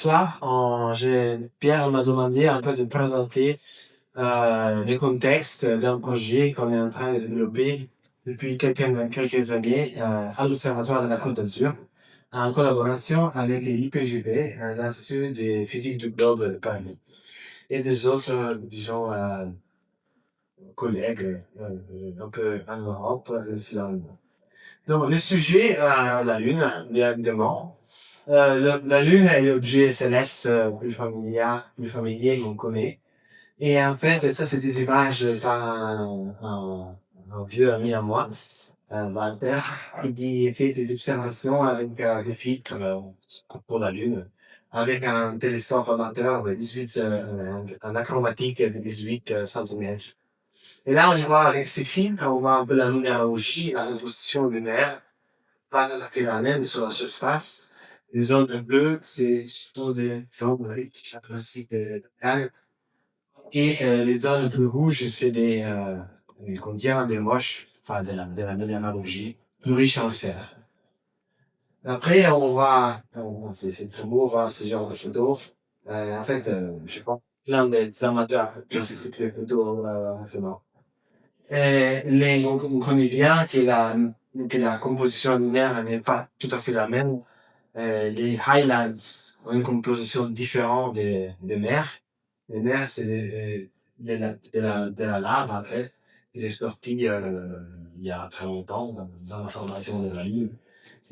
soir, Pierre m'a demandé un peu de présenter le contexte d'un projet qu'on est en train de développer depuis quelques années à l'Observatoire de la Côte d'Azur, en collaboration avec l'IPGP, l'Institut de physique du globe de Paris, et des autres, collègues un peu en Europe. Donc, le sujet, la Lune, bien évidemment. La Lune est l'objet céleste plus familier qu'on connaît. Et en fait, ça, c'est des images par un vieux ami à moi, Walter, qui fait des observations avec des filtres pour la Lune, avec un télescope amateur de 18, un achromatique de 18 centimètres. Et là, on voit avec ces filtres, on voit un peu la minéralogie, la composition lunaire, pas tout à fait la même sur la surface. Les zones bleues, c'est surtout des zones riches en classique de calme. Et les zones plus rouges, c'est qu'on dirait des moches, enfin de la minéralogie, plus riche en fer. Après, c'est très beau voir ce genre de photos. En fait, je sais pas, plein des amateurs qui s'occupent des photos, récemment. On connaît bien que la composition lunaire n'est pas tout à fait la même. Les Highlands ont une composition différente des mers. Les mers, c'est de la lave, en fait, qui est sortie il y a très longtemps dans la formation de la Lune.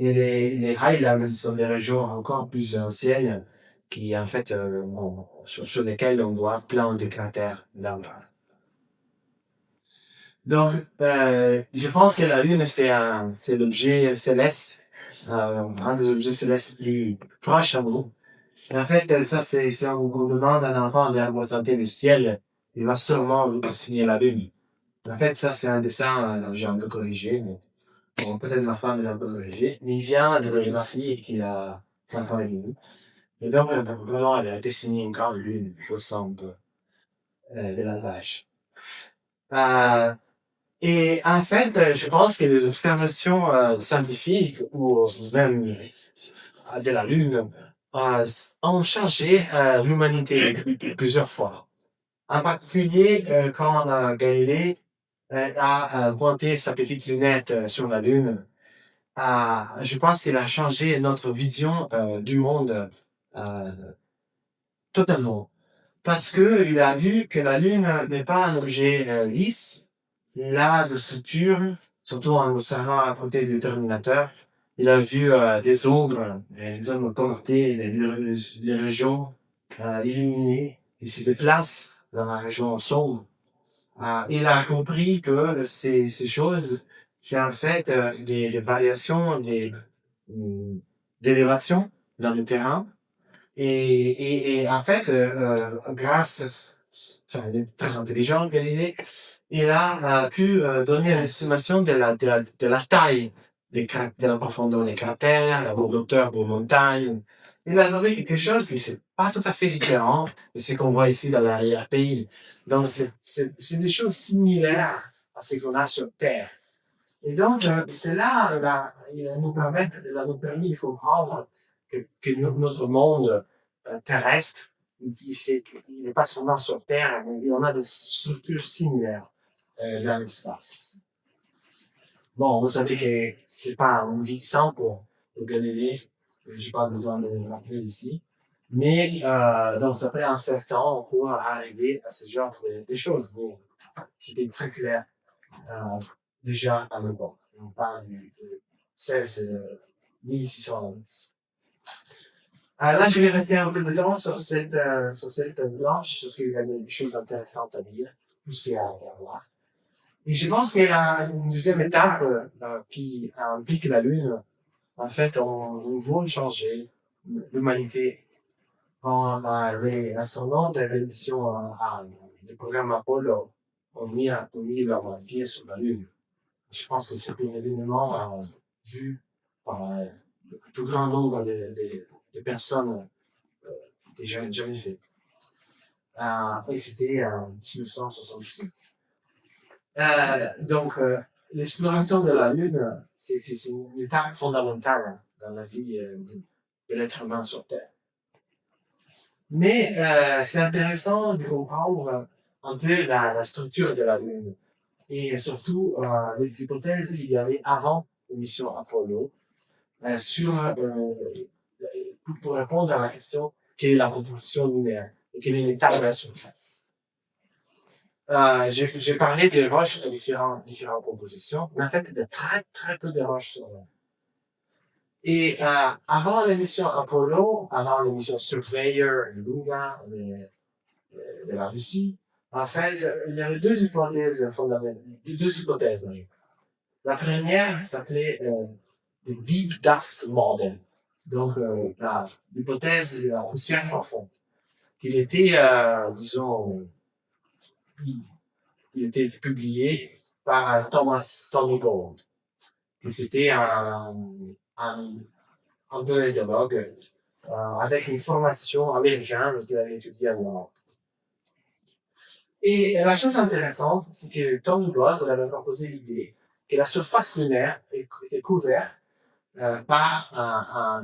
Et les Highlands sont des régions encore plus anciennes qui, en fait, sur lesquelles on voit plein de cratères d'arbres. Donc, je pense que la Lune, c'est l'objet céleste, un des objets célestes plus proches à nous. Et en fait, ça, si on vous demande à un enfant de représenter le ciel, il va sûrement vous dessiner la Lune. En fait, ça, c'est un dessin, j'ai un peu corrigé, mais bon, peut-être ma femme l'a un peu corrigé, mais il vient de ma fille qui a 5 ans et demi. Et donc, vraiment, elle a dessiné une grande lune au centre, de la page. Et en fait, je pense que les observations scientifiques ou même de la Lune ont changé l'humanité plusieurs fois. En particulier, quand Galilée a pointé sa petite lunette sur la Lune, je pense qu'il a changé notre vision du monde euh, totalement. Parce que il a vu que la Lune n'est pas un objet lisse. Il a de structure, surtout en observant à côté du Terminateur. Il a vu des ombres, des hommes connectés, des régions illuminées. Il se déplace dans la région sombre. Il a compris que ces choses, c'est en fait des variations d'élévation dans le terrain. Et en fait, grâce, il est très intelligent, Galilée, il a pu donner une estimation de la taille de la profondeur des cratères, la hauteur des montagnes. Il a donné quelque chose qui c'est pas tout à fait différent de ce qu'on voit ici dans l'arrière-pays. Donc, c'est des choses similaires à ce qu'on a sur Terre. Et donc, c'est là, il a nous permis de comprendre que notre monde terrestre, il n'est pas seulement sur Terre, mais on a des structures similaires dans l'espace. Bon, vous savez que c'est pas une vie simple pour Galilée, j'ai pas besoin de le rappeler ici, mais donc ça fait un certain temps pour arriver à ce genre de choses. Mais c'était très clair déjà à l'époque. On parle du 16 1611. Là, je vais rester un peu de temps sur cette planche, parce qu'il y a des choses intéressantes à dire, tout ce qu'il y a à voir. Et je pense qu'il y a une deuxième étape qui implique la Lune. En fait, on veut changer l'humanité. Quand les astronautes de l'émission du programme Apollo ont mis leur pied sur la Lune. Je pense que c'est un événement vu par le plus grand nombre de personnes jamais fait. Et c'était en 1966. Donc, l'exploration de la Lune, c'est une étape fondamentale dans la vie de l'être humain sur Terre. Mais c'est intéressant de comprendre un peu la structure de la Lune et surtout les hypothèses qu'il y avait avant la mission Apollo sur pour répondre à la question quelle est la composition lunaire et quel est l'état de la surface. J'ai parlé de roches de différentes compositions, mais en fait, il y a très peu de roches sur Lune. Et avant l'émission Apollo, avant l'émission Surveyor, Luna de la Russie, en fait, il y avait deux hypothèses fondamentales, deux hypothèses majeures. La première s'appelait the Deep Dust Model, donc l'hypothèse de la poussière profonde, qu'il était, disons, il était publié par Thomas Gold, qui c'était un paléontologue avec une formation américaine qu'il avait étudié en Europe. Et la chose intéressante, c'est que Tom Gold avait proposé l'idée que la surface lunaire était couverte par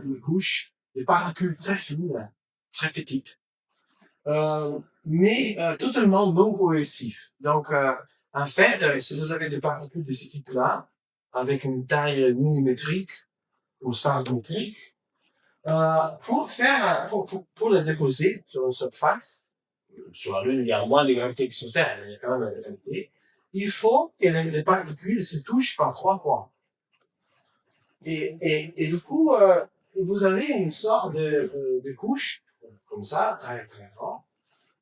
une couche de particules très fines, très petites, mais totalement non cohesives. Donc, en fait, si vous avez des particules de ce type-là, avec une taille millimétrique ou centimétrique, pour le déposer sur une surface, sur la Lune, il y a moins de gravité que sur Terre, il y a quand même de la gravité, il faut que les particules se touchent par trois points. Et du coup, vous avez une sorte de couche, comme ça, très grand.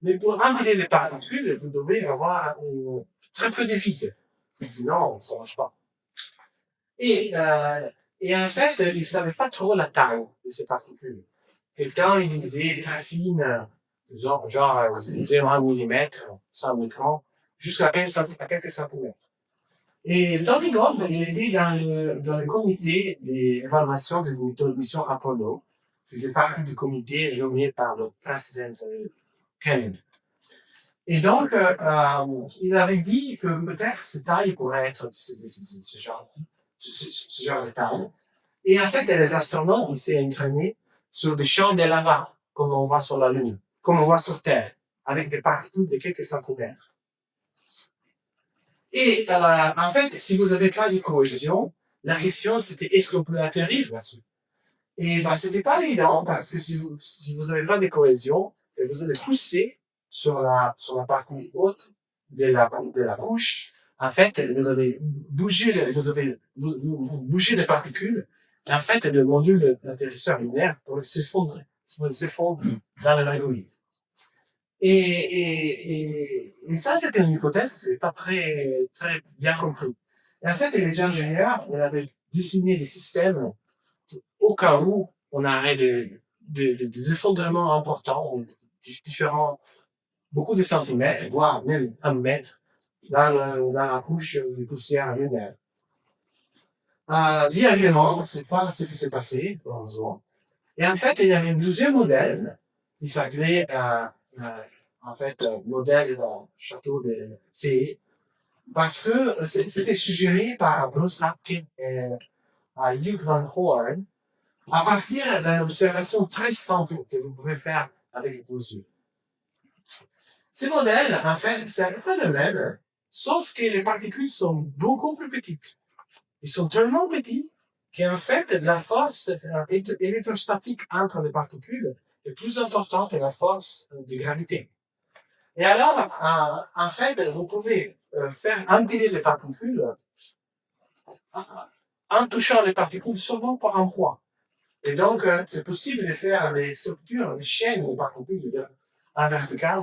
Mais pour ramener les particules, vous devez avoir très peu de vide. Sinon, ça marche pas. Et en fait, ils ne savaient pas trop la taille de ces particules. Quelqu'un, il disait très fine, genre 0,1 mm, 100 microns, jusqu'à quelques centimètres. Et Tony Gold, il était dans le comité d'évaluation des missions Apollo. Il faisait partie du comité nommé par le président Kennedy. Et donc, il avait dit que peut-être cette taille pourrait être ce genre de taille. Et en fait, les astronautes, ils s'est entraînés sur des champs de lava, comme on voit sur la Lune, comme on voit sur Terre, avec des particules de quelques centimètres. Et en fait, si vous n'avez pas de cohésion, la question c'était est-ce qu'on peut atterrir là-dessus? Et c'était pas évident parce que si vous n'avez pas de cohésion, vous allez pousser sur la partie haute de la couche. En fait, vous bougez des particules. Et en fait, le module d'atterrisseur lunaire pourrait s'effondrer dans le l'aiguille. Et ça, c'était une hypothèse, c'était pas très bien compris. Et en fait, les ingénieurs, ils avaient dessiné des systèmes au cas où on aurait des effondrements importants, beaucoup de centimètres, voire même 1 mètre, dans la couche de poussière lunaire. Évidemment, c'est pas ce qui s'est passé, heureusement. Et en fait, il y avait un deuxième modèle qui s'appelait, modèle dans le château de Fée, parce que c'était suggéré par Bruce Hapkin et Hugh Van Horn, à partir d'une observation très simple que vous pouvez faire avec vos yeux. Ces modèles, en fait, c'est un peu le même, sauf que les particules sont beaucoup plus petites. Ils sont tellement petits qu'en fait, la force électrostatique entre les particules est plus importante que la force de gravité. Et alors, en fait, vous pouvez faire empiler les particules en touchant les particules seulement par un point. Et donc, c'est possible de faire des structures, des chaînes de particules en vertical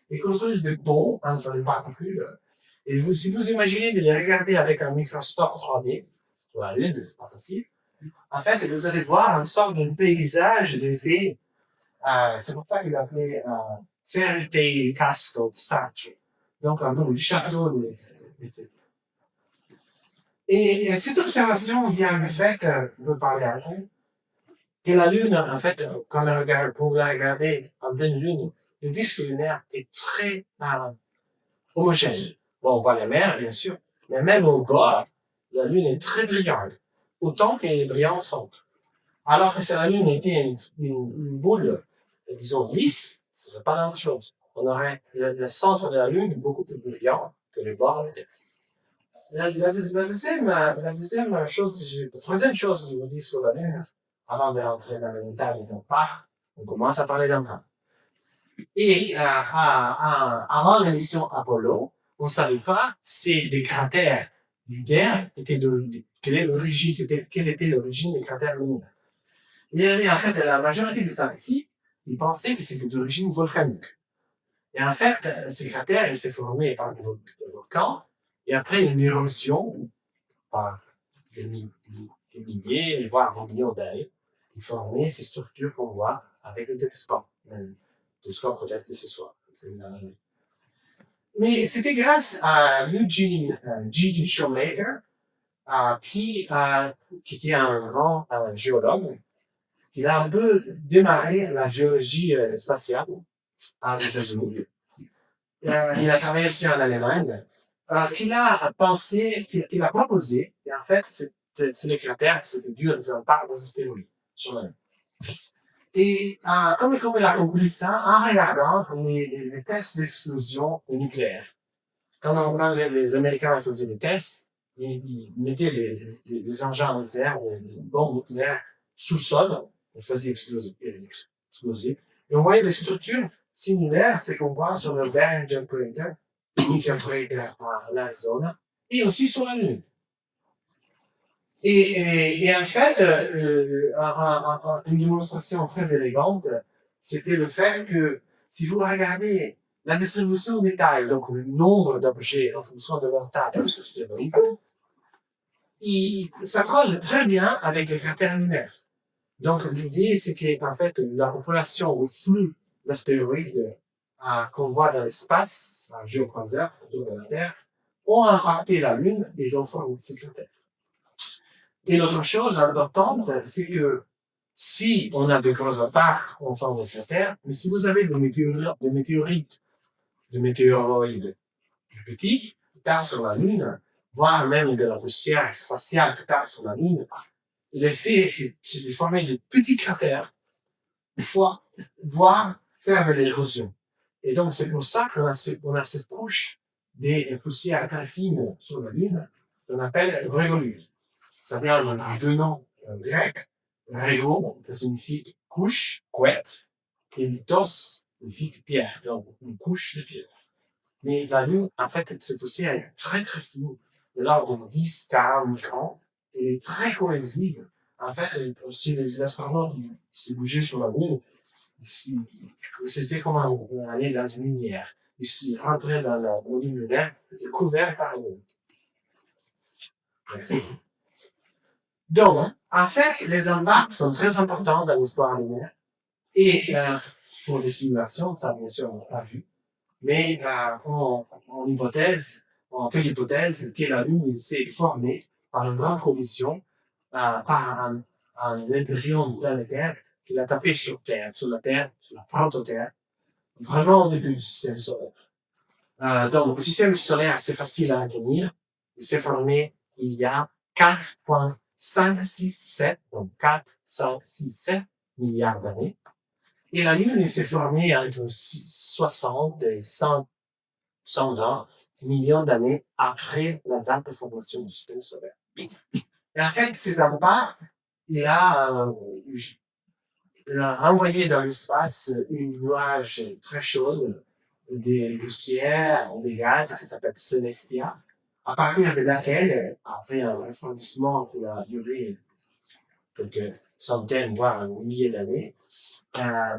et construire des ponts entre les particules. Et si vous imaginez de les regarder avec un microscope 3D, sur la Lune, c'est pas facile, en fait, vous allez voir une sorte de paysage de vie. C'est pour ça qu'il appelait Fairy Tale Castle Statue. Donc, un peu le château de Et cette observation vient du fait que, je veux parler après, que la Lune, en fait, quand on regarde, pour la regarder en pleine Lune, le disque lunaire est très homogène. Bon, on voit la mer, bien sûr, mais même au bord, la Lune est très brillante, autant qu'elle est brillante au centre. Alors que si la Lune était une boule, disons, lisse, Ce serait pas la même chose. On aurait le centre de la Lune beaucoup plus brillant que le bord de la Terre. La troisième chose que je vous dis sur la Lune, avant de rentrer dans le détail des impacts, on commence à parler d'impact. Et avant la mission Apollo, on ne savait pas si des cratères lunaires quelle était l'origine des cratères lunaires. Mais en fait, la majorité des scientifiques, ils pensaient que c'était d'origine volcanique. Et en fait, ces cratères, ils s'est formés par des volcans, et après une érosion, par des milliers, voire des millions d'années, ils formaient ces structures qu'on voit avec le télescope. Le télescope peut-être que ce soit. Mais c'était grâce à Eugene G. Shoemaker, qui était un grand géologue. Il a un peu démarré la géologie spatiale aux États-Unis. Il a travaillé aussi en Allemagne. Qu'il a pensé, qu'il a proposé, et en fait, c'est les cratères, c'était dû à des impacts des astéroïdes sur la Lune. Et comme il a compris ça en regardant les tests d'explosion nucléaire. Quand les Américains faisaient des tests, ils mettaient les engins nucléaires, les bombes nucléaires sous le sol, ils faisaient exploser. Et on voyait des structures similaires, c'est qu'on voit sur le Barringer Crater, qui a créé l'Arizona, et aussi sur la Lune. Et en fait, une démonstration très élégante, c'était le fait que si vous regardez la distribution des tailles, donc le nombre d'objets en fonction de leur taille dans ce système, ça colle très bien avec les cratères lunaires. Donc l'idée, c'était en fait la population au flux d'astéroïdes qu'on voit dans l'espace, en géocroiseur autour de la Terre, ont impacté la Lune et ils ont formé ces cratères. Et l'autre chose importante, c'est que si on a de gros impacts, on forme des cratères, mais si vous avez des météorites, des météoroïdes plus petits, qui tapent sur la Lune, voire même de la poussière spatiale qui tape sur la Lune, l'effet, c'est de former de petits cratères, voire faire de l'érosion. Et donc, c'est pour ça qu'on a cette couche des poussières très fines sur la Lune, qu'on appelle régolithes. Ça vient de deux noms grecs. Régo, ça signifie couche, couette, et lithos signifie pierre, donc une couche de pierre. Mais la Lune, en fait, cette poussière est très très fine, de l'ordre de 10-40 microns, et est très cohésive. En fait, si les astronautes s'est bougé sur la Lune, c'était comme on allait dans une lumière. Ils rentraient dans la Lune lunaire, c'était couvert par la Lune. Merci. Donc, en fait, les impacts sont très importants dans l'histoire lunaire. Et pour les simulations, ça bien sûr on n'a pas vu. Mais on fait l'hypothèse que la Lune s'est formée par une grande collision, par un embryon planétaire qui l'a tapé sur Terre, sur la proto-Terre, vraiment au début du système solaire. Donc, le système solaire, c'est facile à retenir. Il s'est formé il y a 4,567, donc 4,567 milliards d'années. Et la Lune s'est formée entre 60 et 120 millions d'années après la date de formation du système solaire. Et en fait, ces impacts, il a envoyé dans l'espace une nuage très chaude, des poussières, des gaz qui s'appellent Celestia, à partir de laquelle, après un refroidissement qui a duré quelques centaines, voire milliers d'années,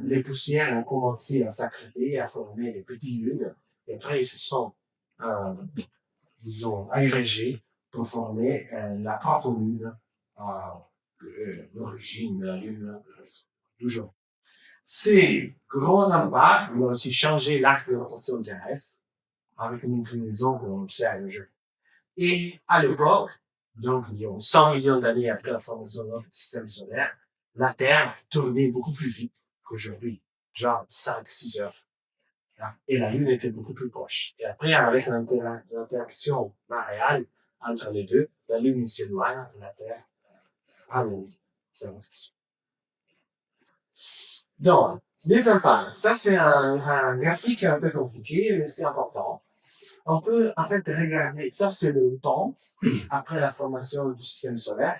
les poussières ont commencé à s'accréter, à former des petites lunes, et après ils se sont, disons, agrégés pour former la proto-lune, l'origine de la lune d'aujourd'hui. Ces gros impacts vont aussi changer l'axe de rotation terrestre avec une inclinaison qu'on observe aujourd'hui. Et à l'époque, donc il y a 100 millions d'années après la formation de notre système solaire, la Terre tournait beaucoup plus vite qu'aujourd'hui, genre 5-6 heures. Et la Lune était beaucoup plus proche. Et après, avec l'interaction réelle entre les deux, la Lune s'éloigne et la Terre ralentit sa rotation. Donc, Les impacts. Ça, c'est un graphique un peu compliqué, mais c'est important. On peut, en fait, regarder. Ça, c'est le temps après la formation du système solaire.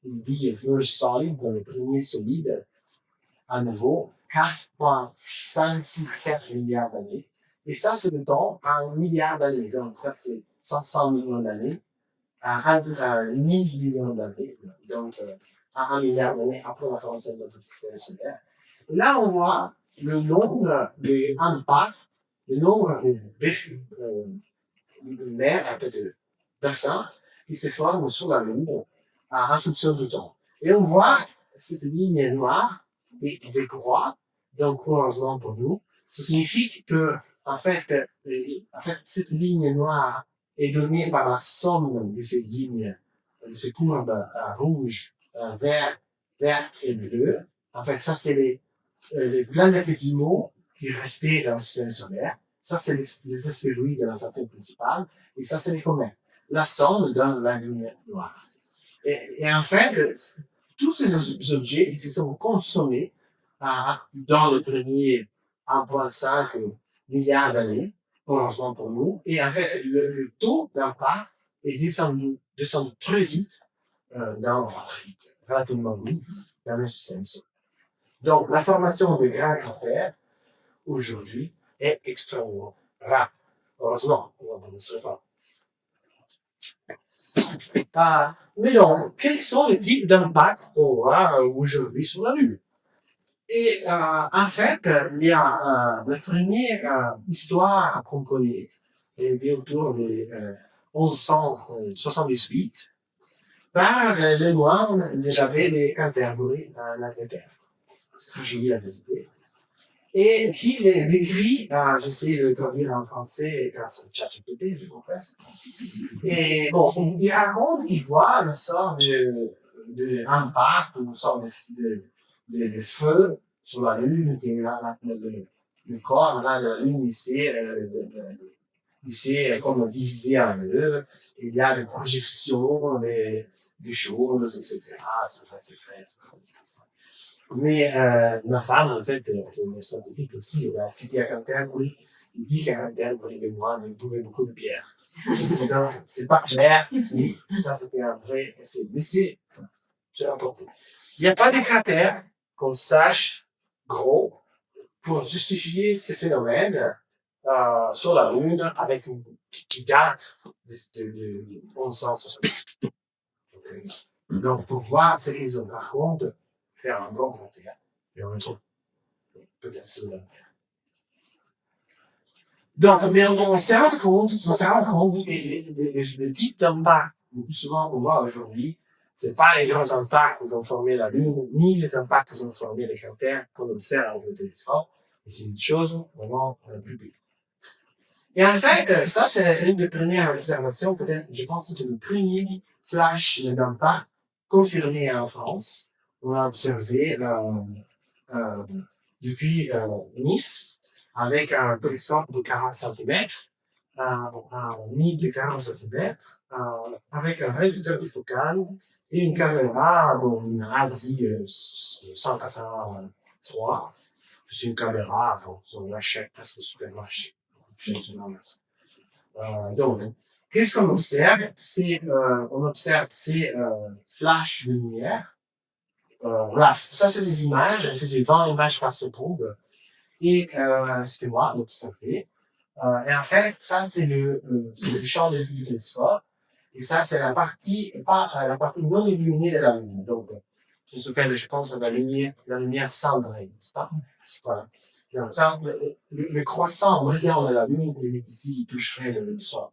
Il dit first solid, dans le premier solide, à nouveau, 4,567 milliards d'années. Et ça, c'est le temps en milliards d'années. Donc, ça, c'est 500 millions d'années à 1000 millions d'années. Donc, à 1 milliard d'années après la formation de notre système solaire. Et là, on voit le nombre d'impacts, le nombre de mer, un peu de bassins, qui se forment sur la Lune à un soupçon de temps. Et on voit cette ligne noire et des croix, donc heureusement pour nous, ça signifie que, en fait, cette ligne noire est donnée par la somme de ces lignes, de ces courbes rouges, vert et bleu. En fait, ça, c'est les planétésimaux qui restaient dans le système solaire. Ça, c'est les astéroïdes de la ceinture principale. Et ça, c'est les comètes. La somme donne la lumière noire. Et en fait, tous ces objets, ils se sont consommés dans le premier 1,5 milliard d'années, heureusement pour nous. Et en fait, le taux d'impact est descendu très vite, relativement vite, dans le système solaire. Donc, la formation de grands cratères, aujourd'hui, est extrêmement rare. Heureusement, on ne serait pas. Mais donc, quels sont les types d'impacts qu'on voit aujourd'hui sur la Lune? Et en fait, il y a la première histoire qu'on connaît, et autour de 1178, par les moines de l'abbé de Canterbury en Angleterre. J'ai la visité. Et puis, l'écrit, j'essaie de le traduire en français grâce à ChatGPT, je confesse. Et bon, il raconte qu'il voit une sorte d'impact, une sorte de feu sur la Lune, qui est le corps, là, la Lune, ici, comme divisé en deux. Il y a des projections, des choses, etc. C'est très. Mais ma femme, en fait, qui est scientifique aussi, elle a étudié à Canterbury. Il dit qu'à Canterbury, les moines, ils bourraient beaucoup de bière. Donc, c'est pas clair ici. Ça, c'était un vrai effet. Mais c'est important. Il n'y a pas de cratères qu'on sache gros pour justifier ces phénomènes sur la Lune avec une qui date de 1160. Donc, pour voir ce qu'ils ont, par contre, faire un bon cratère, et on le trouve peut-être c'est là. Donc, mais on s'est rendu compte des types d'impacts. Le plus souvent, on voit aujourd'hui, c'est pas les grands impacts qui ont formé la Lune, ni les impacts qui ont formé les cratères qu'on observe au télescope, mais c'est une chose vraiment plus petite. Et en fait, ça, c'est une des premières observations, peut-être, je pense que c'est le premier flash d'impact confirmé en France. On a observé depuis Nice, avec un télescope de 40 cm, un nid de 40 cm, avec un réducteur bifocal et une caméra, une ASI 183. C'est une caméra qu'on achète presque au supermarché. Donc, qu'est-ce qu'on observe? On observe ces flashs de lumière. Voilà, ça c'est des images, je faisais 20 images par seconde. Et c'était moi, l'observé. Et en fait, ça c'est le champ de vue du télescope. Et ça c'est la partie non illuminée de la Lune. Donc, je pense à la lumière cendrée, n'est-ce pas? Voilà. Donc, ça, le croissant brillant de la Lune, il est ici, il toucherait le sol.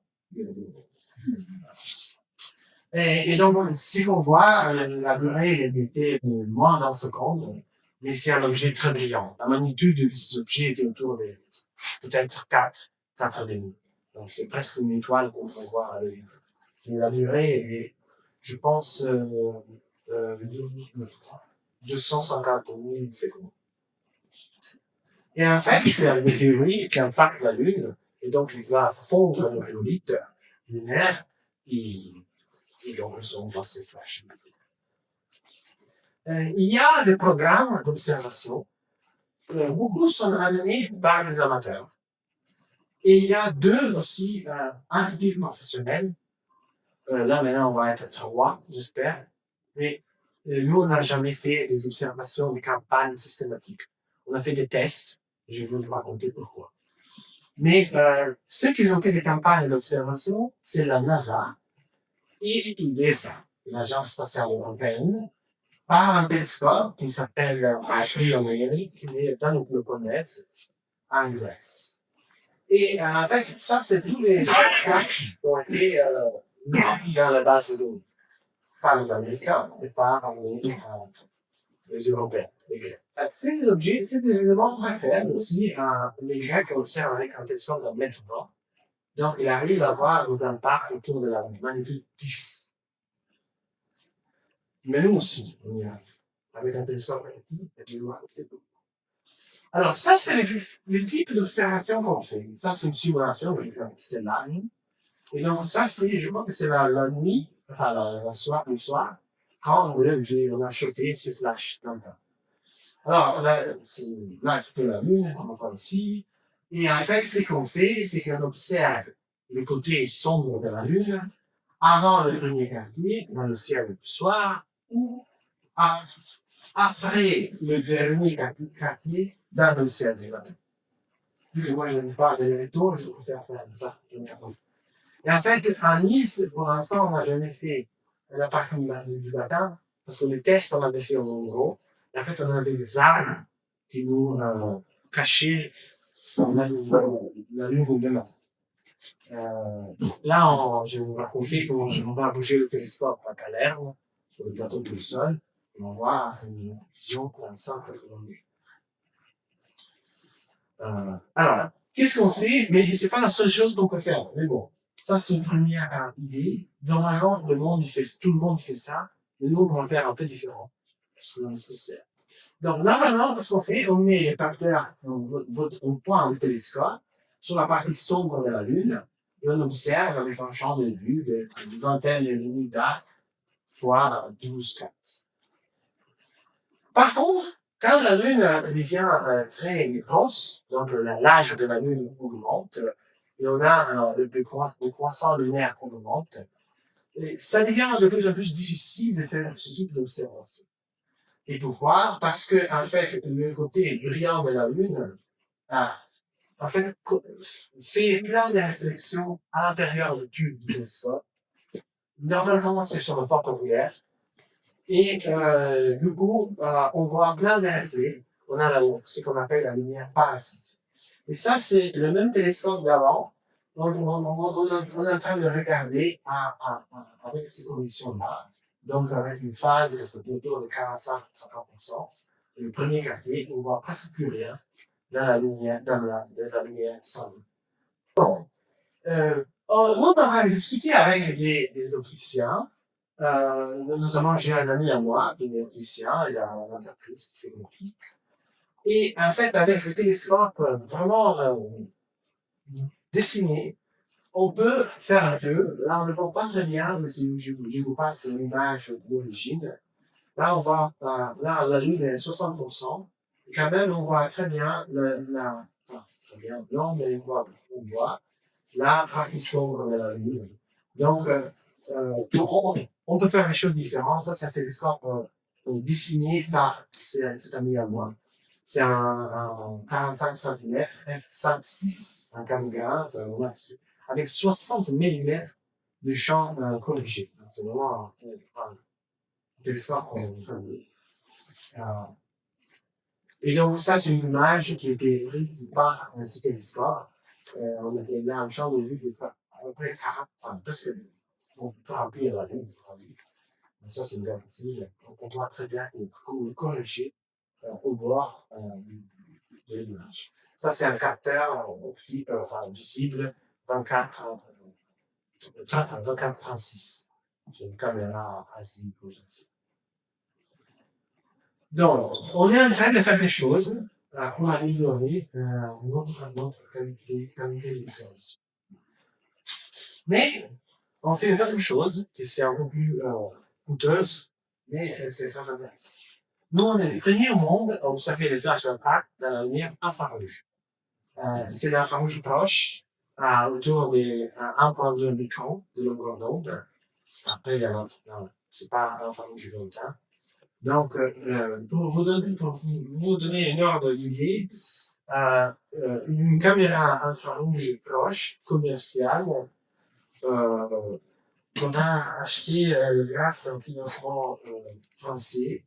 Et donc, si on voit, la durée était moins d'un seconde, mais c'est un objet très brillant. La magnitude de ces objets était autour de peut-être 4 demi. Donc, c'est presque une étoile qu'on peut voir à l'œil. Et la durée est, je pense, 250 000 secondes. Et en fait, c'est un météorite qui impacte la Lune, et donc il va fondre le rhéolite lunaire, et donc on voit ces flashs. Il y a des programmes d'observation beaucoup sont amenés par les amateurs. Et il y a deux aussi entités professionnelles. Là, maintenant, on va être trois, j'espère. Mais nous, on n'a jamais fait des observations de campagnes systématiques. On a fait des tests. Je vais vous raconter pourquoi. Mais ceux qui ont fait des campagnes d'observation, c'est la NASA et l'ESA, l'Agence spatiale européenne, par un télescope qui s'appelle Triomeri, qui est dans le Péloponnèse, en Grèce. Et en fait, ça, c'est tous les caches qui ont été mis dans la base de données par les Américains et par les Européens. Ces objets, c'est des éléments très faibles aussi. Les Grecs observent avec un télescope de mètre 20. Donc, il arrive à voir nos impacts autour de la magnitude 10. Mais nous aussi, on y arrive. Avec un télescope petit, et puis voir tout. Alors, ça, c'est le type d'observation qu'on fait. Ça, c'est une simulation que j'ai fait avec Stellarium. Et donc, ça, je crois que c'est la nuit, enfin, le soir, quand on a choqué ce flash dans le temps. Alors, là, c'était la lune, comme on voit ici. Et en fait, ce qu'on fait, c'est qu'on observe le côté sombre de la lune avant le premier quartier, dans le ciel du soir, ou après le dernier quartier, dans le ciel du matin. Vu que moi, je n'aime pas les retours, je préfère faire ça. Et en fait, en Nice, pour l'instant, on n'a jamais fait la partie du matin, parce que les tests, on avait fait au niveau. Et en fait, on avait des armes qui nous cachaient la lune de matin. Là, je vais vous raconter comment on va bouger le télescope à Palerme, sur le plateau du sol, et on voit une vision pour l'instant très longue. Alors, qu'est-ce qu'on fait? Mais c'est pas la seule chose qu'on peut faire. Mais bon, ça c'est une première idée. Normalement, tout le monde fait ça, mais nous, on va faire un peu différent. C'est nécessaire. Donc, normalement, ce qu'on fait, on met les capteurs, on pointe le télescope sur la partie sombre de la Lune, et on observe avec un champ de vue de une vingtaine de minutes d'arc, fois 12 4. Par contre, quand la Lune devient très grosse, donc l'âge de la Lune augmente, et on a le croissant lunaire qu'on augmente, et ça devient de plus en plus difficile de faire ce type d'observation. Et pourquoi? Parce que, en fait, le côté brillant de la Lune, en fait, fait plein de réflexions à l'intérieur du tube du télescope. Normalement, c'est sur le porte ouvert. Et, du coup, on voit plein de reflets. On a ce qu'on appelle la lumière parasite. Et ça, c'est le même télescope d'avant. Donc, on est en train de regarder avec ces conditions-là. Donc, avec une phase qui est autour de 45-50%. Le premier quartier, on voit presque plus rien dans la lumière, la lumière sombre. Bon. On va discuter avec des opticiens. Notamment, j'ai un ami à moi, qui est opticien, il a une entreprise qui fait des optiques. Et en fait, avec le télescope vraiment dessiné, on peut faire un peu. Là, on ne voit pas très bien, mais si je vous passe l'image d'origine. Là, on voit, là, la lune est 60%. Et quand même, on voit très bien très bien blanc, mais on voit la partie sombre de la lune. Donc, on peut faire des choses différentes. Ça, c'est un télescope dessiné par cet ami à moi. C'est un 45 cm, f5.6, un casse-grain, avec 60 mm de champ corrigé. Donc, c'est vraiment un télescope. Et donc, ça, c'est une image qui a été prise par ce télescope. On avait là un champ de vue de à peu près 40, enfin, presque, on peut remplir la lune. Donc, ça, c'est une garantie. Donc, on voit très bien corriger au bord de l'image. Ça, c'est un capteur optique, enfin, visible, 24-36. C'est une caméra assez potente. Donc, on est en train de faire des choses pour améliorer notre qualité d'expérience. Mais, on fait une autre chose, qui c'est un peu plus coûteuse, mais c'est très intéressant. Nous, on est les premiers au monde à observer les flashs d'impact dans la lumière infrarouge. C'est l'infrarouge proche, autour des 1,2 microns de longueur d'onde. Après, il y a c'est pas l'infrarouge longtemps. Donc, pour vous donner une ordre d'idée, une caméra infrarouge proche, commerciale, qu'on a acheté grâce à un financement français,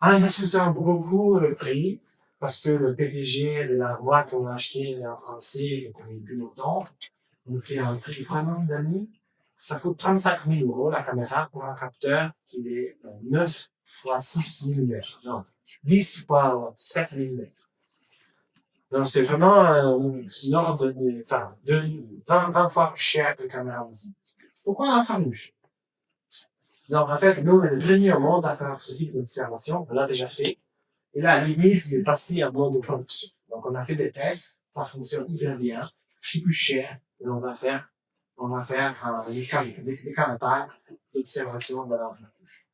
en discutant beaucoup le prix, parce que le PDG de la boîte qu'on a acheté en français depuis plus longtemps, on fait un prix vraiment d'amis. Ça coûte 35 000 euros la caméra pour un capteur qui est 9 fois 6 mm. Non, 10 fois 7 mm. Donc c'est vraiment une ordre de 20 fois plus cher que la caméra visible. Pourquoi l'infrarouge? Donc en fait, nous, on est le premier au monde à faire ce type d'observation. On l'a déjà fait. Et là, l'idée, c'est de passer à mode de production. Donc on a fait des tests, ça fonctionne hyper bien, c'est plus cher, et on va faire des commentaires d'observation de l'infrarouge.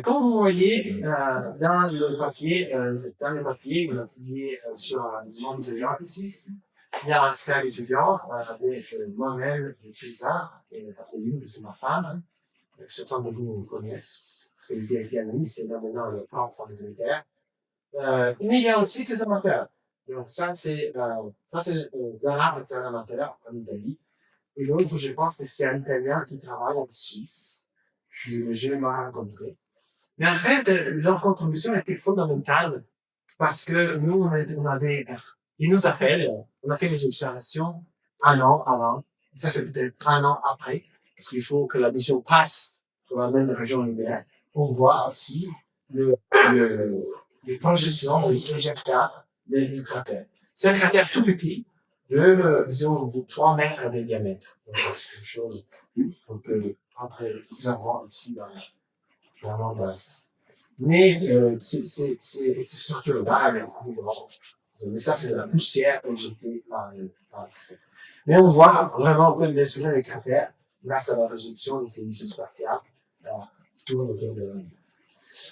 Comme vous voyez, dans le papier, vous appuyez sur le monde de gens ici, il y a accès à l'étudiant, avec moi-même, et Lisa, et Catherine, c'est ma femme, hein. Certains de vous me connaissent, c'est une des amis, c'est là maintenant le plan militaire. Mais il y a aussi des amateurs. Donc ça, c'est Zara, c'est un amateur en Italie. Et l'autre, je pense que c'est un Italien qui travaille en Suisse. Je l'ai jamais rencontré. Mais en fait, leur contribution était fondamentale parce que nous, ils nous appellent, on a fait des observations un an avant. Et ça, c'est peut-être un an après. Parce qu'il faut que la mission passe sur la même région lumière. On voit aussi les projections, les projecteurs des cratères. C'est un cratère tout petit, disons, 3 mètres de diamètre. Donc, c'est quelque chose qu'on peut après avoir ici dans l'angoisse. Mais c'est surtout là avec mais ça, c'est de la poussière injectée par le cratère. Mais on voit vraiment comme des sujets des cratères grâce à la résolution des émissions spatiales tout autour de la Lune.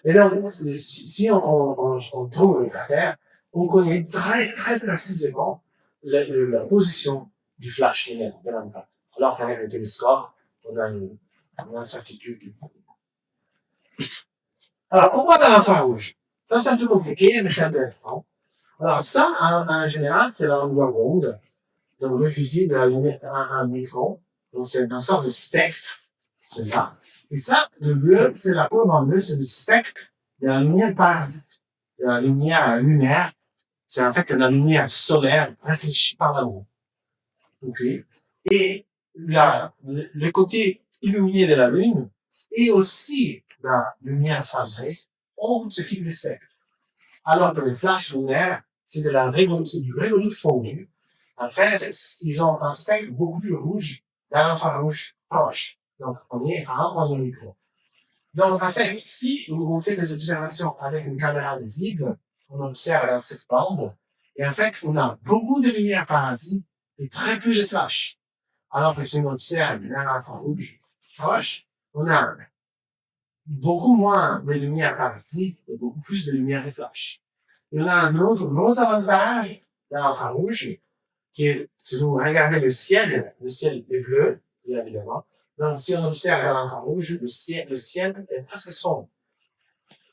Et donc, si on trouve le cratère, on connaît très, très précisément la position du flash lunaire de l'impact. Alors qu'avec le télescope, on a une incertitude. Alors, pourquoi dans l'infrarouge? Ça, c'est un peu compliqué, mais c'est intéressant. Alors, ça, en général, c'est la longueur d'onde. Donc, le fusil de la lumière à un micron. Donc, c'est une sorte de spectre. C'est ça. Et ça, le bleu, c'est la couleur en bleu, c'est le spectre de la lumière parasite. De la lumière lunaire. C'est en fait la lumière solaire réfléchie par la haut. OK? Et le côté illuminé de la Lune et aussi la lumière centrée ont ce type de spectre. Alors que les flashs lunaires, c'est du régolith fondu. En fait, ils ont un spectre beaucoup plus rouge dans l'infrarouge proche. Donc, on est à 1,2 micron. Donc, en fait, si on fait des observations avec une caméra visible, on observe dans cette bande, et en fait, on a beaucoup de lumière parasite et très peu de flash. Alors que si on observe dans l'infrarouge proche, on a beaucoup moins de lumière parasite et beaucoup plus de lumière de flash. Et on a un autre gros avantage dans l'infrarouge, qui est, si vous regardez le ciel est bleu, bien évidemment. Donc, si on observe dans l'infrarouge, le ciel est presque sombre.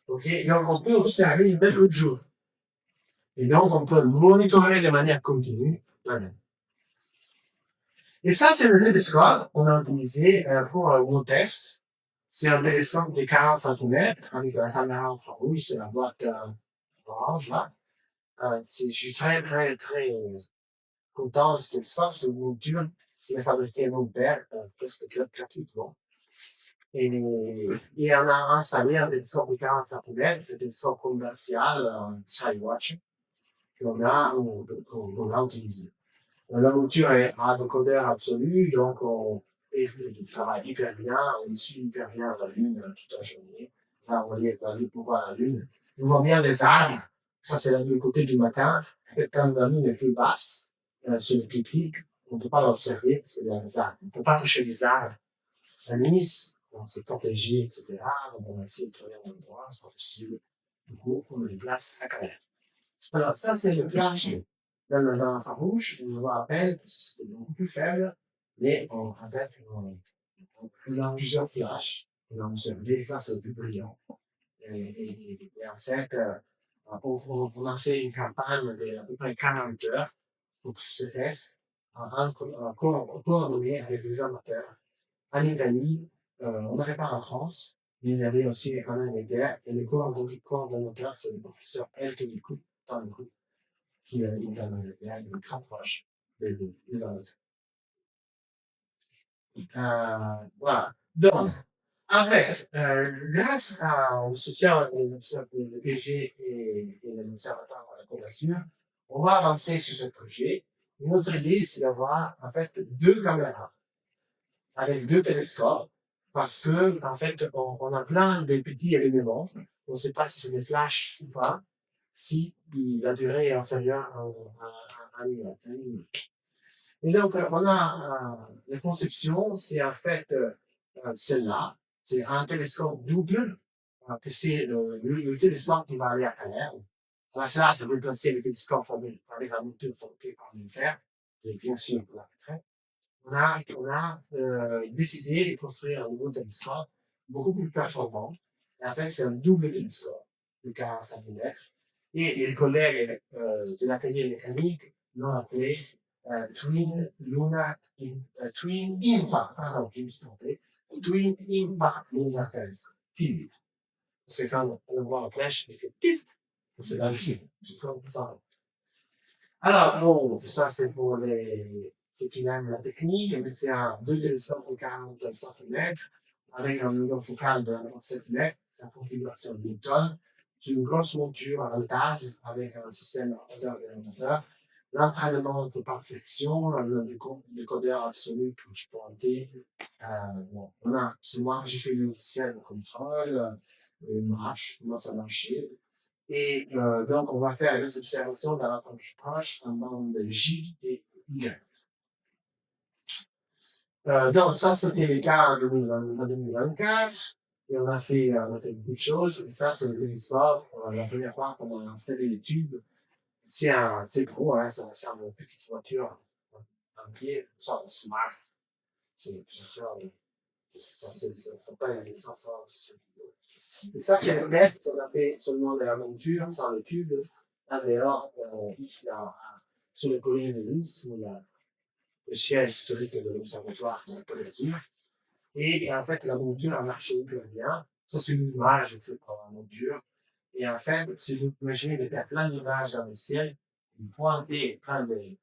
OK? Donc, on peut observer même le jour. Et donc, on peut monitorer de manière continue la Lune. Et ça, c'est le télescope qu'on a utilisé pour nos tests. C'est un télescope de 40 cm avec un caméra infrarouge, c'est la boîte orange, là. Je suis très, très, très content de ce télescope. C'est une monture qui est fabriquée à mon père, presque gratuitement. Et on a installé un télescope de 40 cm, c'est un télescope commercial, Skywatch, qu'on a utilisé. La monture est à décodeur absolu, donc il travaille hyper bien, on suit hyper bien la Lune toute la journée. Là, on voyait la Lune pour voir la Lune. On voit bien les arbres. Ça, c'est le côté du matin. Quand la Lune est plus basse, sur le pic, on ne peut pas l'observer, parce qu'il y a les arbres. On ne peut pas toucher les arbres. La nuit, c'est protégé, etc. Donc, on va essayer de trouver un endroit, c'est pas possible. Du coup, on le place à carrière. Alors, ça, c'est le flash dans l'infrarouge. Je vous rappelle que c'était beaucoup plus faible, mais on a plusieurs flashs. On a observé, ça, c'est le plus brillant. Et en fait, on a fait une campagne d'à peu près 40 heures pour que ce se fasse coordonné avec des amateurs en Italie. On n'avait pas en France, mais il y avait aussi quand même des gars, et le coordonnateur, c'est le professeur Elke Ducoup, dans le groupe, qui est dans le gars, il est très proche des amateurs. Voilà. Donc, en fait, grâce au soutien de PG et de l'Observatoire de la couverture, on va avancer sur ce projet. Notre idée, c'est d'avoir, en fait, 2 caméras avec 2 télescopes parce que, en fait, on a plein de petits éléments. On ne sait pas si c'est des flashs ou pas, si la durée est inférieure à 1 minute. Et donc, on a la conception, c'est en fait celle-là. C'est un télescope double, que c'est le télescope qui va aller à terre. À la place de remplacer le télescope avec un moteur formé par le fer, et bien sûr pour la retraite, on a décidé de construire un nouveau télescope beaucoup plus performant. Et en fait, c'est un double télescope de 45 mètres. Et les collègues de l'atelier mécanique l'ont appelé Twin Impact, pardon, je me suis trompé, Twin Impact Lunar Telescope, TILT. Parce que quand on voit en flèche, il fait TILT. C'est dans le film. Ça. Alors, bon, ça c'est pour ceux qui aiment la technique, mais c'est un 2 télescopes de 40 cm avec un niveau focal de 7 mètres, sa configuration de Newton, c'est une grosse monture en altaz avec un système ordinateur. L'entraînement de perfection, le décodeur absolu pour je pointer. Bon, c'est moi, j'ai fait le logiciel de contrôle, comment ça marchait. Et donc, on va faire les observations dans la frange proche en bande J et Y. Donc, ça, c'était le cas en 2024. Et on a fait beaucoup de choses. Et ça, c'est l'histoire. La première fois qu'on a installé les tubes. C'est pro, hein, ça ressemble à une petite voiture en pied, ça, smart. C'est pas les 500, et ça, c'est le test qu'on a fait seulement de la monture, sans le tube. Là, d'ailleurs, ici, sur le collier de Nice, où il y a le siège historique de l'Observatoire de la couverture. Et en fait, la monture a marché hyper bien. Ça, c'est une image faite par la monture. Et en fait, si vous imaginez de faire plein d'images dans le ciel, vous pointez plein de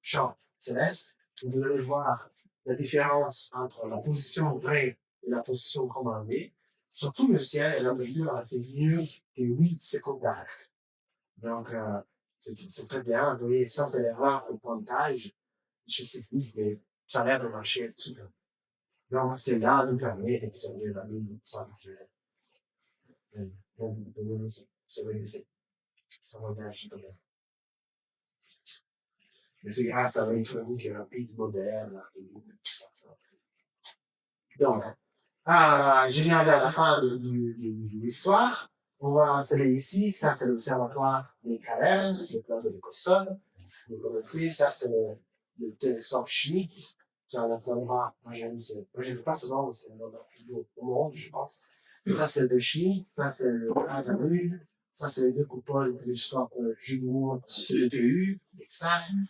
champs célestes, vous allez voir la différence entre la position vraie et la position commandée. Surtout le ciel, la mesure a fait mieux que 8 secondaires. Donc, c'est très bien. Vous voyez, ça, c'est l'erreur au pointage. Je sais plus, mais ça a l'air de marcher tout bien. Donc, c'est là, nous permet d'observer la Lune sans que, ça va bien, je bien. Mais c'est grâce à l'électronique rapide, moderne, et tout ça. Donc, je viens vers la fin de l'histoire. On va installer ici. Ça, c'est l'observatoire des KR, c'est le plan de l'écosol. Vous connaissez, ça, c'est le télescope chimique. C'est un endroit, moi, j'aime pas souvent, c'est l'endroit plus beau au monde, je pense. Et ça, c'est le Chine. Ça, c'est le Azamul. Ça, c'est les 2 coupoles du télescope jumeaux. C'est le TU, l'examen.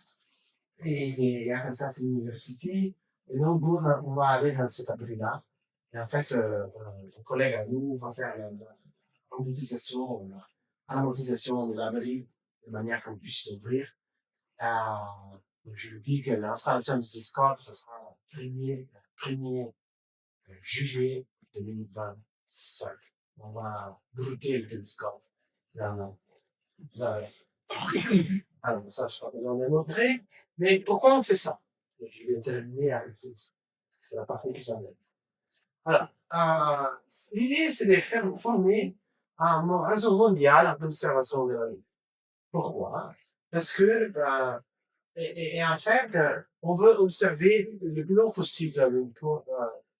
Et après ça, c'est l'université. Et donc, on va aller dans cet abri-là. Et en fait, un collègue à nous va faire l'amortisation de l'abri de manière qu'on puisse l'ouvrir. Je vous dis que l'installation du télescope, ce sera le 1er juillet 2025. On va brouter le télescope. Alors, ça, je pas besoin de le montrer. Mais pourquoi on fait ça? Je vais terminer avec ça. C'est la partie plus en aise. Alors, l'idée, c'est de faire former un réseau mondial d'observation de la Lune. Pourquoi? Parce que, et en fait, on veut observer le plus long possible la Lune pour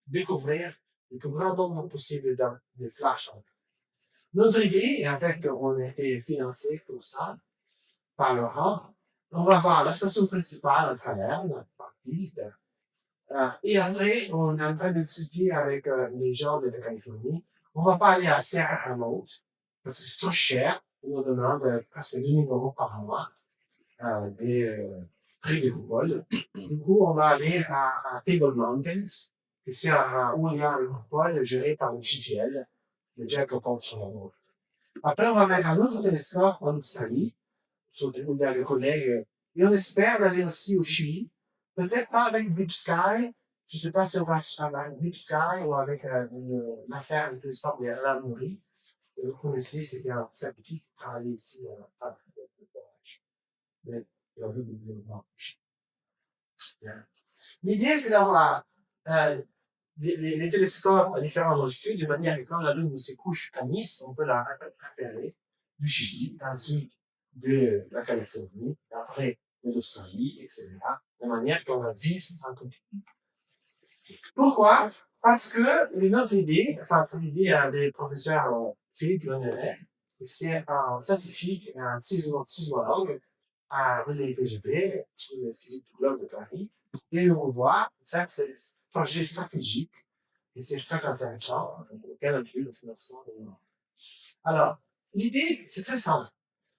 découvrir le plus grand nombre possible de flashs. Notre idée, en fait, on a été financé pour ça par l'Europe. On va voir la station principale à travers notre partie. Et après, on est en train d'étudier avec les gens de la Californie. On va pas aller à Sierra Remote parce que c'est trop cher. On nous demande presque 2000 € par mois des prix de coupole. Du coup, on va aller à Table Mountains, qui c'est où il y a une coupole gérée par le JGL, le Jet Propulsion Award. Après, on va mettre un autre télescope en Australie, sur des les collègues, et on espère d'aller aussi au Chili. Peut-être pas avec Deep Sky. Je sais pas si on va avec Deep Sky ou avec l'affaire du télescope de la Mourie. Vous connaissez, c'était un sympathique qui travaillait ici à mais il y a eu des développements. L'idée, c'est d'avoir les télescopes à différentes longitudes, de manière que quand la Lune se couche à Nice, on peut la repérer du Chili, ensuite de la Californie, après de l'Australie, etc. De manière qu'on la vise en continu. Pourquoi? Parce que notre idée, enfin, c'est l'idée des professeurs Philippe Lonneret, c'est un scientifique, un sismologue à l'UFGB, le physique du globe de Paris, et on voit, en fait, c'est un projet stratégique, et c'est très intéressant, auquel on a eu le financement de l'Europe. Alors, l'idée, c'est très simple.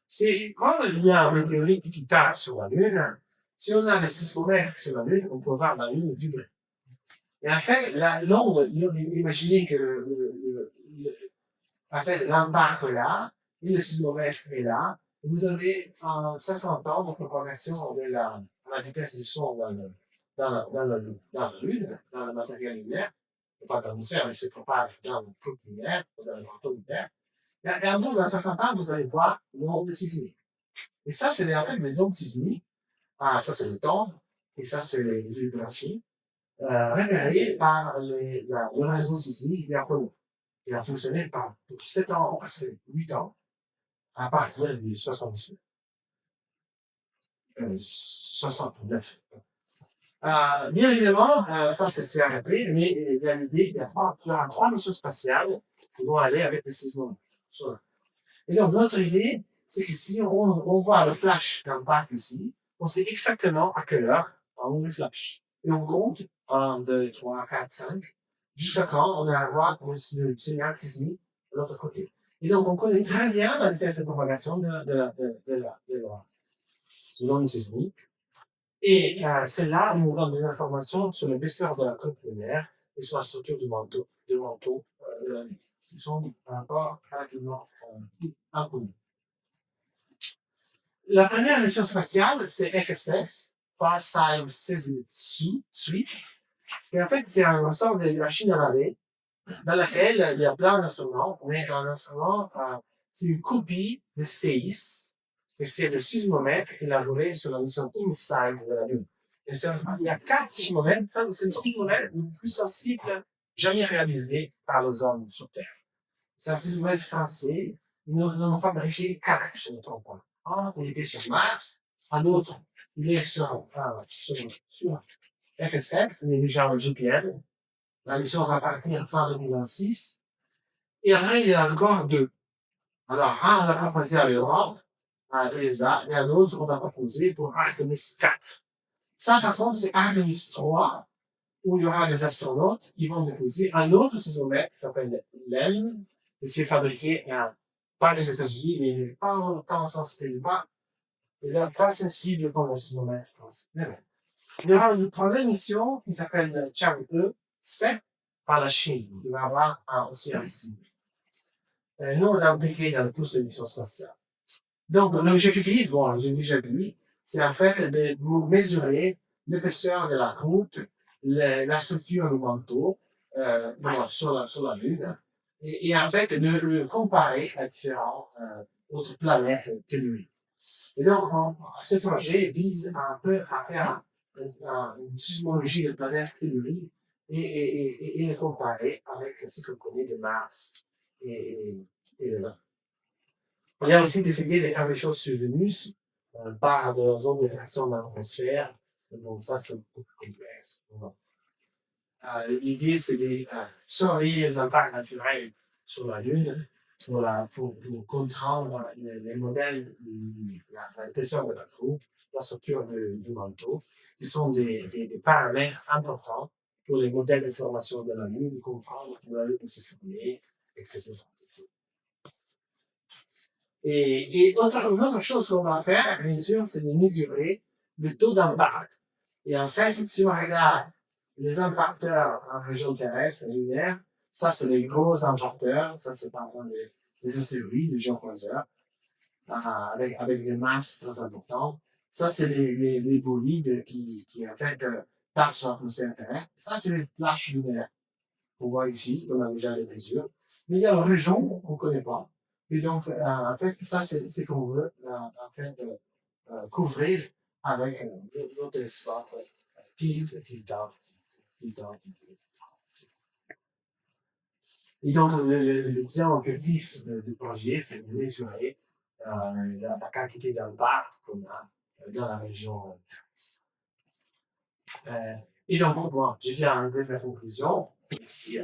C'est quand il y a un météorite qui tape sur la Lune, si on a un sismomètre sur la Lune, on peut voir la Lune vibrer. Et en fait, l'ombre, imaginez que en fait, l'impact est là, et le sismomètre est là, et vous avez en 50 ans de propagation de la vitesse du son dans la Lune, dans le matériel lunaire, pas dans l'atmosphère, mais il se propage dans le trou lunaire, dans le manteau lunaire. Et en bout, dans 50 ans, vous allez voir l'onde sismique. Et ça, c'est en fait les ondes sismiques. Ah, ça, c'est le temps, et ça, c'est les vibrations, repérées par le réseau sismique d'Apollo. Il a fonctionné par 7 ans, presque 8 ans, à partir du 69. Bien évidemment, ça c'est arrêté, mais il y a l'idée, il y a 3 missions spatiales qui vont aller avec le sismomètre. Et donc, notre idée, c'est que si on voit le flash d'impact ici, on sait exactement à quelle heure on le flash. Et on compte 1, 2, 3, 4, 5, jusqu'à quand on va avoir le signal sismique de l'autre côté. Et donc, on connaît très bien la vitesse de propagation de l'onde sismique. Et c'est là où on donne des informations sur l'épaisseur de la coque lunaire et sur la structure du manteau, qui sont encore relativement inconnus. La première mission spatiale, c'est FSS, Far Side Seismic Suite. Et en fait, c'est un ensemble de machines à laver dans laquelle il y a plein d'instruments, mais un instrument, c'est une copie de CIS, et c'est le sismomètre élaboré sur la mission InSight de la Lune. Et il y a 4 sismomètres, ça, c'est le sismomètre le plus sensible jamais réalisé par les hommes sur Terre. C'est un sismomètre français, nous en avons fabriqué 4, je ne me trompe pas. Un, il était sur Mars, un autre, il est sur FSX, il est déjà en GPL. La mission va partir fin 2026. Et après, il y a encore 2. Alors, un, on a proposé à l'Europe, à l'ESA, et un autre, on a proposé pour Artemis 4. Ça, par contre, c'est Artemis 3, où il y aura des astronautes qui vont déposer un autre sismomètre qui s'appelle LEM, et c'est fabriqué par les États-Unis, mais pas autant sensible, pas sensible comme le sismomètre français. Il y aura une troisième mission qui s'appelle Chang'e 7 par la Chine. Il va y avoir aussi un sismomètre. Nous, on a impliqué dans toutes ces missions spatiales. Donc, l'objectif, bon, j'ai déjà dit, c'est en fait de mesurer l'épaisseur de la croûte, la structure du manteau, sur la Lune, et en fait, de le comparer à différentes autres planètes telluriques. Et donc, ce projet vise un peu à faire une sismologie de planètes telluriques et les comparer avec ce qu'on connaît de Mars et de là. Il y a aussi des idées de faire des choses sur Vénus, par de zones de réaction dans l'atmosphère. Bon, ça, c'est beaucoup plus complexe. L'idée, c'est de surveiller les impacts naturels sur la Lune pour comprendre les modèles, l'épaisseur de la croûte, la structure du manteau, qui sont des paramètres importants pour les modèles de formation de la Lune, comprendre comment la Lune se former, etc. Une autre chose qu'on va faire, bien sûr, c'est de mesurer le taux d'impact. Et en fait, si on regarde les impacteurs en région terrestre et lunaire, ça, c'est les gros impacteurs. Ça, c'est par exemple les astéroïdes, les géocroiseurs, avec des masses très importantes. Ça, c'est les bolides qui en fait, tapent sur l'atmosphère terrestre. Ça, c'est les flashs lunaires. On voit ici, on a déjà les mesures. Mais il y a une région qu'on ne connaît pas. Et donc, en fait, ça, c'est qu'on veut, en fait, couvrir avec nos télescopes TILDA. Et donc, le deuxième objectif du projet, c'est de mesurer la quantité d'impact qu'on a dans la région. Et donc, bon, j'ai fait un peu la conclusion. Merci.